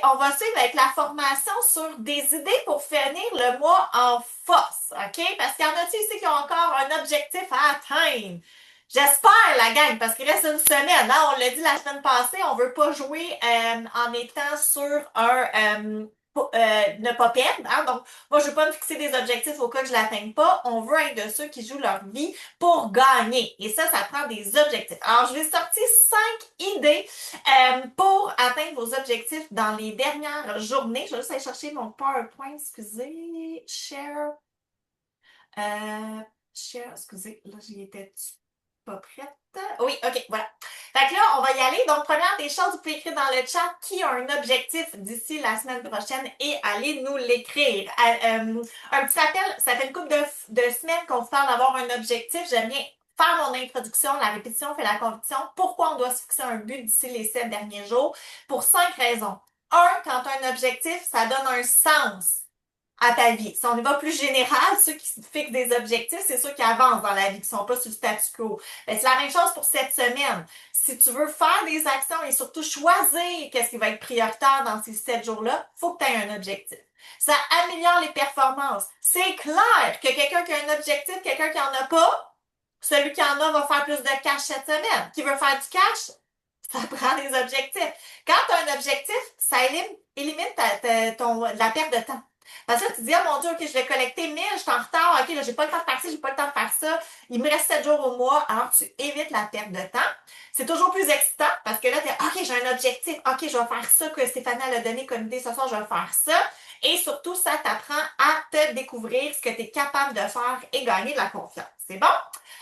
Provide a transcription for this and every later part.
on va suivre avec la formation sur des idées pour finir le mois en force, OK? Parce qu'il y en a-tu ici qui ont encore un objectif à atteindre? J'espère, la gang, parce qu'il reste une semaine. Hein? On l'a dit la semaine passée, on veut pas jouer en étant sur ne pas perdre. Hein? Donc, moi, je veux pas me fixer des objectifs au cas que je l'atteigne pas. On veut être de ceux qui jouent leur vie pour gagner. Et ça prend des objectifs. Alors, je vais sortir 5 idées pour atteindre vos objectifs dans les dernières journées. Je vais juste aller chercher mon PowerPoint, excusez. Euh, share, excusez, là, j'y étais pas prête. Oui, ok, voilà. Fait que là, on va y aller. Donc, première des choses, vous pouvez écrire dans le chat qui a un objectif d'ici la semaine prochaine et allez nous l'écrire. Un petit rappel, ça fait une couple de semaines qu'on vous parle d'avoir un objectif. J'aime bien faire mon introduction, la répétition fait la conviction. Pourquoi on doit se fixer un but d'ici les 7 derniers jours? Pour 5 raisons. Un, quand tu as un objectif, ça donne un sens à ta vie. Si on y va plus général, ceux qui se fixent des objectifs, c'est ceux qui avancent dans la vie, qui sont pas sur le statu quo. Ben, c'est la même chose pour cette semaine. Si tu veux faire des actions et surtout choisir qu'est-ce qui va être prioritaire dans ces 7 jours-là, faut que tu aies un objectif. Ça améliore les performances. C'est clair que quelqu'un qui a un objectif, quelqu'un qui en a pas, celui qui en a va faire plus de cash cette semaine. Qui veut faire du cash, ça prend des objectifs. Quand tu as un objectif, ça élimine la perte de temps. Parce que tu te dis, oh mon Dieu, ok, je vais collecter 1000, je suis en retard, ok, là, j'ai pas le temps de faire ça, j'ai pas le temps de faire ça, il me reste 7 jours au mois, alors tu évites la perte de temps. C'est toujours plus excitant parce que là, tu es, ok, j'ai un objectif, ok, je vais faire ça que Stéphanie a donné comme idée ce soir, je vais faire ça. Et surtout, ça t'apprend à te découvrir ce que tu es capable de faire et gagner de la confiance. C'est bon?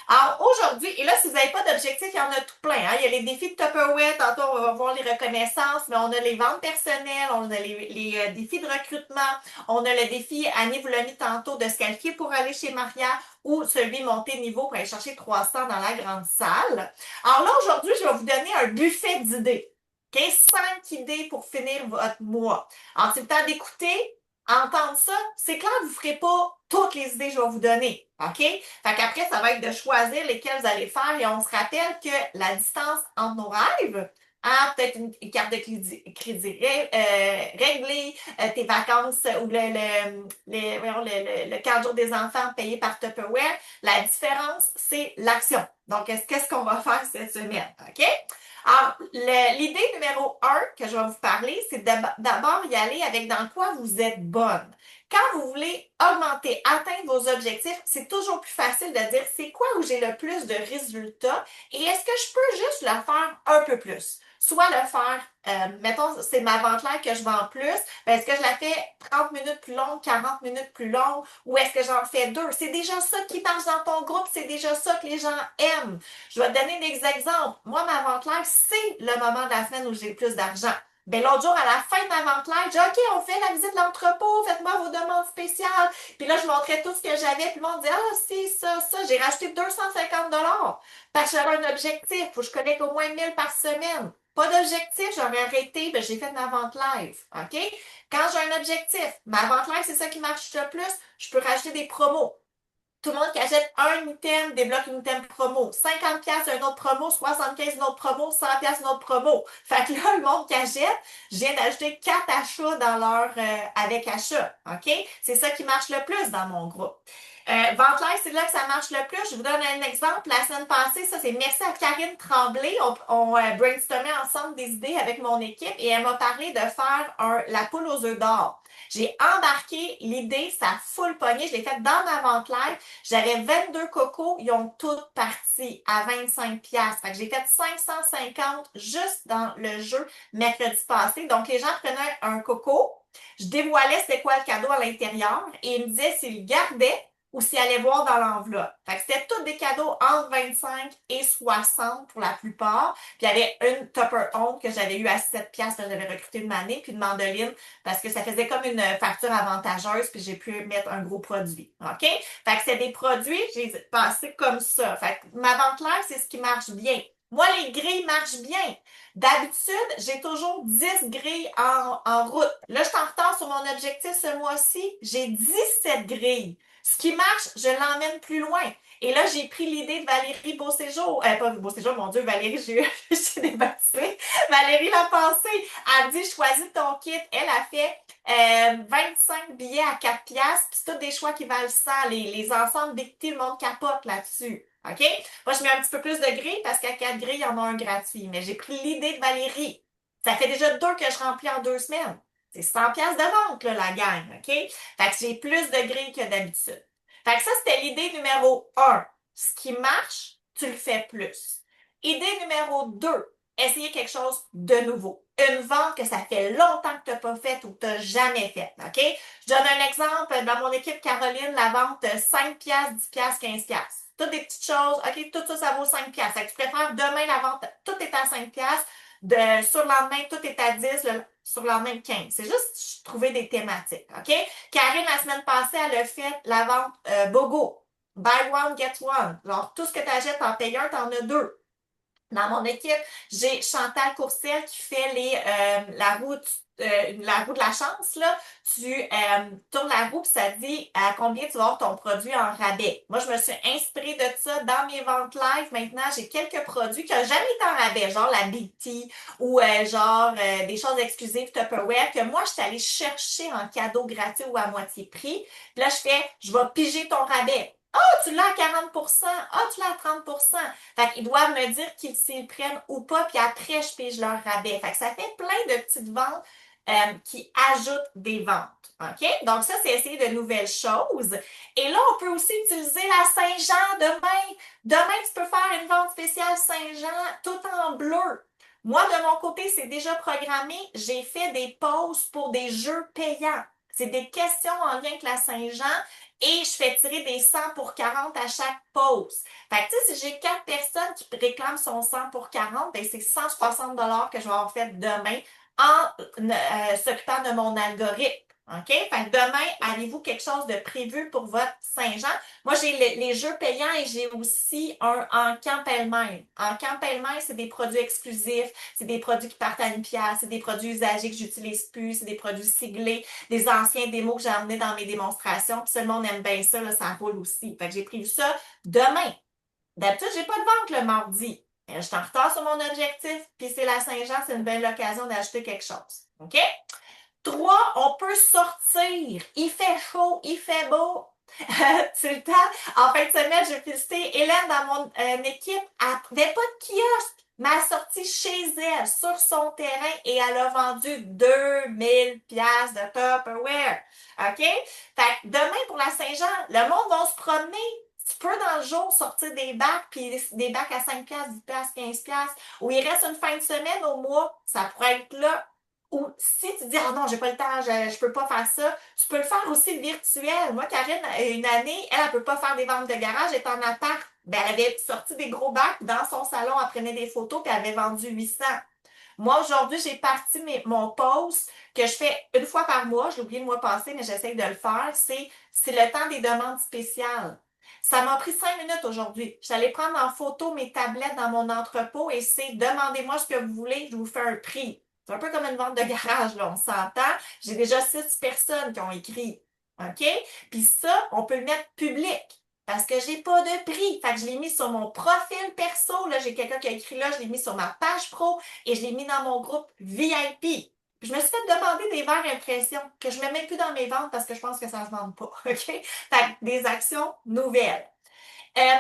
Alors aujourd'hui, et là, si vous n'avez pas d'objectif, il y en a tout plein. Hein? Il y a les défis de Tupperware, tantôt on va voir les reconnaissances, mais on a les ventes personnelles, on a les défis de recrutement, on a le défi, Annie vous l'a mis tantôt, de se qualifier pour aller chez Maria ou celui monter niveau pour aller chercher 300 dans la grande salle. Alors là, aujourd'hui, je vais vous donner un buffet d'idées. Okay? 5 idées pour finir votre mois. Alors, c'est le temps d'écouter, entendre ça. C'est clair, vous ne ferez pas toutes les idées que je vais vous donner. OK? Fait qu'après, ça va être de choisir lesquelles vous allez faire et on se rappelle que la distance entre nos rêves, hein, peut-être une carte de crédit réglée, tes vacances ou le 4 jours des enfants payé par Tupperware, la différence, c'est l'action. Donc, qu'est-ce qu'on va faire cette semaine? OK? Alors, l'idée numéro 1 que je vais vous parler, c'est d'abord y aller avec dans quoi vous êtes bonne. Quand vous voulez augmenter, atteindre vos objectifs, c'est toujours plus facile de dire c'est quoi où j'ai le plus de résultats et est-ce que je peux juste le faire un peu plus? Soit le faire, mettons, c'est ma vente live que je vends plus, ben, est-ce que je la fais 30 minutes plus longue, 40 minutes plus longue, ou est-ce que j'en fais 2? C'est déjà ça qui marche dans ton groupe, c'est déjà ça que les gens aiment. Je vais te donner des exemples. Moi, ma vente live, c'est le moment de la semaine où j'ai le plus d'argent. Ben, l'autre jour, à la fin de ma vente live, j'ai dit, OK, on fait la visite de l'entrepôt, faites-moi vos demandes spéciales. Puis là, je montrais tout ce que j'avais, puis le monde dit, ah, c'est ça, ça. J'ai racheté 250 $ parce que j'avais un objectif. Faut que je collecte au moins 1000 par semaine. Pas d'objectif, j'aurais arrêté, ben, j'ai fait ma vente live. OK? Quand j'ai un objectif, ma vente live, c'est ça qui marche le plus, je peux racheter des promos. Tout le monde qui achète un item débloque une item promo. 50$ une autre promo, 75$ une autre promo, 100$ une autre promo. Fait que là, le monde qui achète, je viens d'ajouter 4 achats dans leur avec achat. OK? C'est ça qui marche le plus dans mon groupe. Vente live, c'est là que ça marche le plus. Je vous donne un exemple. La semaine passée, ça c'est merci à Karine Tremblay. On brainstormait ensemble des idées avec mon équipe et elle m'a parlé de faire la poule aux œufs d'or. J'ai embarqué l'idée, ça a full pogné. Je l'ai faite dans ma vente live. J'avais 22 cocos, ils ont toutes parti à 25$. Fait que j'ai fait 550 juste dans le jeu mercredi passé. Donc, les gens prenaient un coco, je dévoilais c'était quoi le cadeau à l'intérieur et ils me disaient s'ils le gardaient ou s'ils allaient voir dans l'enveloppe. Fait que c'était tous des cadeaux entre 25 et 60 pour la plupart. Puis il y avait une Tupper Home que j'avais eu à 7$, que j'avais recruté une manée, puis une mandoline parce que ça faisait comme une facture avantageuse, puis j'ai pu mettre un gros produit. OK? Fait que c'est des produits, j'ai passé comme ça. Fait que ma vente live, c'est ce qui marche bien. Moi, les grilles marchent bien. D'habitude, j'ai toujours 10 grilles en route. Là, je suis en retard sur mon objectif ce mois-ci. J'ai 17 grilles. Ce qui marche, je l'emmène plus loin. Et là, j'ai pris l'idée de Valérie Beauséjour, pas Beauséjour, mon Dieu, Valérie, j'ai débaptisé. Valérie Lapensée, elle dit, choisis ton kit. Elle a fait 25 billets à 4 piastres, puis c'est tous des choix qui valent 100. Les ensembles Big T, le monde capote là-dessus. OK? Moi, je mets un petit peu plus de gris parce qu'à 4 gris, il y en a un gratuit. Mais j'ai pris l'idée de Valérie. Ça fait déjà 2 que je remplis en 2 semaines. C'est 100 piastres de vente, là, la gang. OK? Fait que j'ai plus de gris que d'habitude. Fait que ça, c'était l'idée numéro 1. Ce qui marche, tu le fais plus. Idée numéro 2. Essayer quelque chose de nouveau. Une vente que ça fait longtemps que tu n'as pas faite ou que tu n'as jamais faite. OK? Je donne un exemple. Dans mon équipe Caroline, la vente 5 piastres, 10 piastres, 15 piastres. Toutes des petites choses. OK, tout ça, ça vaut 5 piastres. Fait que tu préfères demain la vente, tout est à 5 piastres. Sur le lendemain, tout est à 10. Sur le lendemain, 15. C'est juste trouver des thématiques. OK? Karine, la semaine passée, elle a fait la vente BOGO. Buy one, get one. Alors, tout ce que tu achètes en payant, tu en as 2. Dans mon équipe, j'ai Chantal Courcelle qui fait la roue de la chance, là. Tu tournes la roue et ça dit à combien tu vas avoir ton produit en rabais. Moi, je me suis inspirée de ça dans mes ventes live. Maintenant, j'ai quelques produits qui n'ont jamais été en rabais, genre la Big T ou des choses exclusives Tupperware que moi, je suis allée chercher en cadeau gratuit ou à moitié prix. Puis là, je vais piger ton rabais. Ah, tu l'as à 40%. Ah, tu l'as à 30%. Fait qu'ils doivent me dire s'ils prennent ou pas, puis après, je pige leur rabais. Fait que ça fait plein de petites ventes qui ajoutent des ventes. OK? Donc, ça, c'est essayer de nouvelles choses. Et là, on peut aussi utiliser la Saint-Jean demain. Demain, tu peux faire une vente spéciale Saint-Jean tout en bleu. Moi, de mon côté, c'est déjà programmé. J'ai fait des pauses pour des jeux payants. C'est des questions en lien avec la Saint-Jean et je fais tirer des 100 pour 40 à chaque pause. Fait que, tu sais, si j'ai 4 personnes qui réclament son 100 pour 40, ben c'est 160 que je vais avoir fait demain en s'occupant de mon algorithme. OK? Fait que demain, avez-vous quelque chose de prévu pour votre Saint-Jean? Moi, j'ai les jeux payants et j'ai aussi un en camp pêle-mêle. En camp pêle-mêle, c'est des produits exclusifs, c'est des produits qui partent à une pièce, c'est des produits usagés que j'utilise plus, c'est des produits siglés, des anciens démos que j'ai emmenés dans mes démonstrations, puis tout le monde aime bien ça, là, ça roule aussi. Fait que j'ai prévu ça demain. D'habitude, j'ai pas de vente le mardi. Je suis en retard sur mon objectif, puis c'est la Saint-Jean, c'est une belle occasion d'acheter quelque chose. OK? 3, on peut sortir. Il fait chaud, il fait beau. C'est le temps. En fin de semaine, j'ai félicité Hélène dans mon équipe. Elle n'avait pas de kiosque, mais elle a sorti chez elle, sur son terrain, et elle a vendu 2000 pièces de Tupperware. OK? Fait que demain, pour la Saint-Jean, le monde va se promener. Tu peux dans le jour sortir des bacs, puis des bacs à 5 piastres, 10 piastres, 15 piastres, ou il reste une fin de semaine au mois, ça pourrait être là. Ou si tu dis, ah non, j'ai pas le temps, je peux pas faire ça, tu peux le faire aussi virtuel. Moi, Karine, une année, elle peut pas faire des ventes de garage, elle est en appart. Ben, elle avait sorti des gros bacs dans son salon, elle prenait des photos, puis elle avait vendu 800. Moi, aujourd'hui, j'ai parti mon post que je fais une fois par mois. Je l'ai oublié le mois passé, mais j'essaie de le faire. C'est le temps des demandes spéciales. Ça m'a pris 5 minutes aujourd'hui. J'allais prendre en photo mes tablettes dans mon entrepôt et c'est demandez-moi ce que vous voulez, je vous fais un prix. C'est un peu comme une vente de garage, là, on s'entend. J'ai déjà 6 personnes qui ont écrit. OK? Puis ça, on peut le mettre public. Parce que j'ai pas de prix. Fait que je l'ai mis sur mon profil perso. Là, j'ai quelqu'un qui a écrit là, je l'ai mis sur ma page pro et je l'ai mis dans mon groupe VIP. Puis je me suis fait demander des verres impression que je ne mets même plus dans mes ventes parce que je pense que ça ne se vend pas. OK? Fait que des actions nouvelles.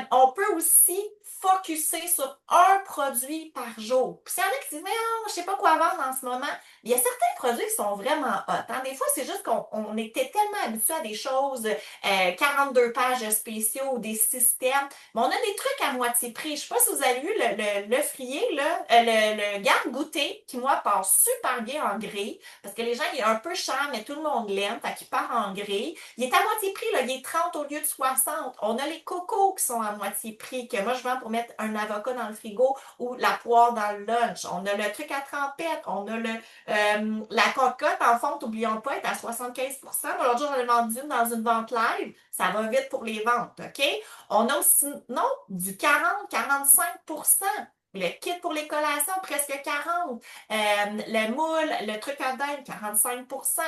On peut aussi focuser sur un produit par jour. Puis s'il y en a qui disent, mais non, je sais pas quoi vendre en ce moment, il y a certains produits qui sont vraiment hot. Hein? Des fois, c'est juste qu'on était tellement habitué à des choses, 42 pages spéciaux ou des systèmes. Mais on a des trucs à moitié prix. Je sais pas si vous avez vu le frier, là, le garde-goûter, qui, moi, passe super bien en gris. Parce que les gens, il est un peu cher, mais tout le monde l'aime. Fait qu'il part en gris. Il est à moitié prix, là. Il est 30 au lieu de 60. On a les cocos qui sont à moitié prix, que moi, je vends pour mettre un avocat dans le frigo ou la poire dans le lunch. On a le truc à trempette. On a la cocotte en fonte, n'oublions pas, est à 75%. Moi, l'autre jour, j'en ai vendu une dans une vente live. Ça va vite pour les ventes, OK? On a aussi, non, du 40-45%. Le kit pour les collations, presque 40. Le moule, le truc à dinde, 45%.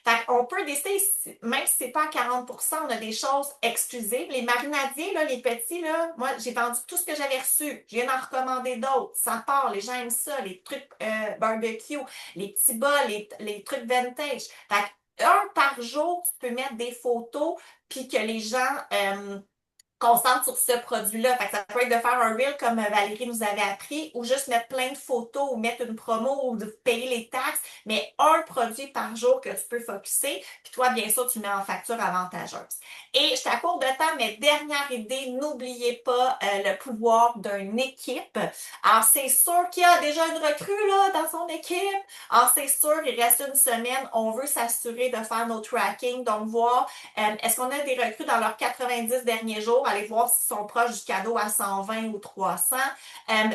Fait qu'on peut décider, même si c'est pas à 40%, on a des choses exclusives. Les marinadiers, là, les petits, là, moi, j'ai vendu tout ce que j'avais reçu. Je viens d'en recommander d'autres. Ça part, les gens aiment ça, les trucs barbecue, les petits bas, les trucs vintage. Fait un par jour, tu peux mettre des photos, puis que les gens concentre sur ce produit-là. Fait que ça peut être de faire un reel comme Valérie nous avait appris, ou juste mettre plein de photos, ou mettre une promo, ou de payer les taxes, mais un produit par jour que tu peux focusser, puis toi, bien sûr, tu le mets en facture avantageuse. Et je t'accorde de temps, mais dernière idée, n'oubliez pas le pouvoir d'une équipe. Alors, c'est sûr qu'il y a déjà une recrue là dans son équipe. Alors, c'est sûr, il reste une semaine. On veut s'assurer de faire nos tracking, donc voir est-ce qu'on a des recrues dans leurs 90 derniers jours? Allez voir s'ils sont proches du cadeau à 120 ou 300.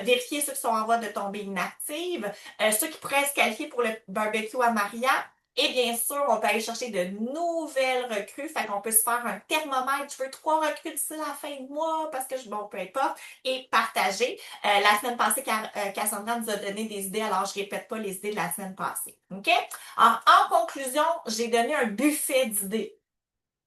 Vérifier ceux qui sont en voie de tomber inactives. Ceux qui pourraient se qualifier pour le barbecue à Maria. Et bien sûr, on peut aller chercher de nouvelles recrues. Fait qu'on peut se faire un thermomètre. Je veux 3 recrues d'ici la fin de mois parce que bon, peu importe. Et partager. La semaine passée, Cassandra nous a donné des idées, alors je répète pas les idées de la semaine passée. OK? Alors, en conclusion, j'ai donné un buffet d'idées.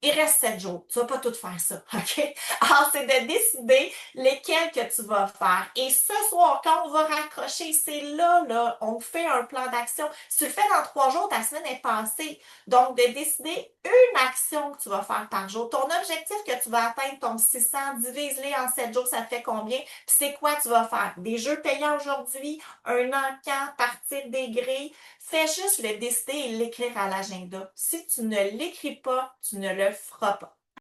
Il reste 7 jours. Tu vas pas tout faire ça, OK? Alors, c'est de décider lesquels que tu vas faire. Et ce soir, quand on va raccrocher, c'est là, on fait un plan d'action. Si tu le fais dans 3 jours, ta semaine est passée. Donc, de décider une action que tu vas faire par jour. Ton objectif que tu vas atteindre, ton 600, divise-les en 7 jours, ça te fait combien? Puis c'est quoi tu vas faire? Des jeux payants aujourd'hui, un encan, partir des grilles. Fais juste le décider et l'écrire à l'agenda. Si tu ne l'écris pas, tu ne le feras pas.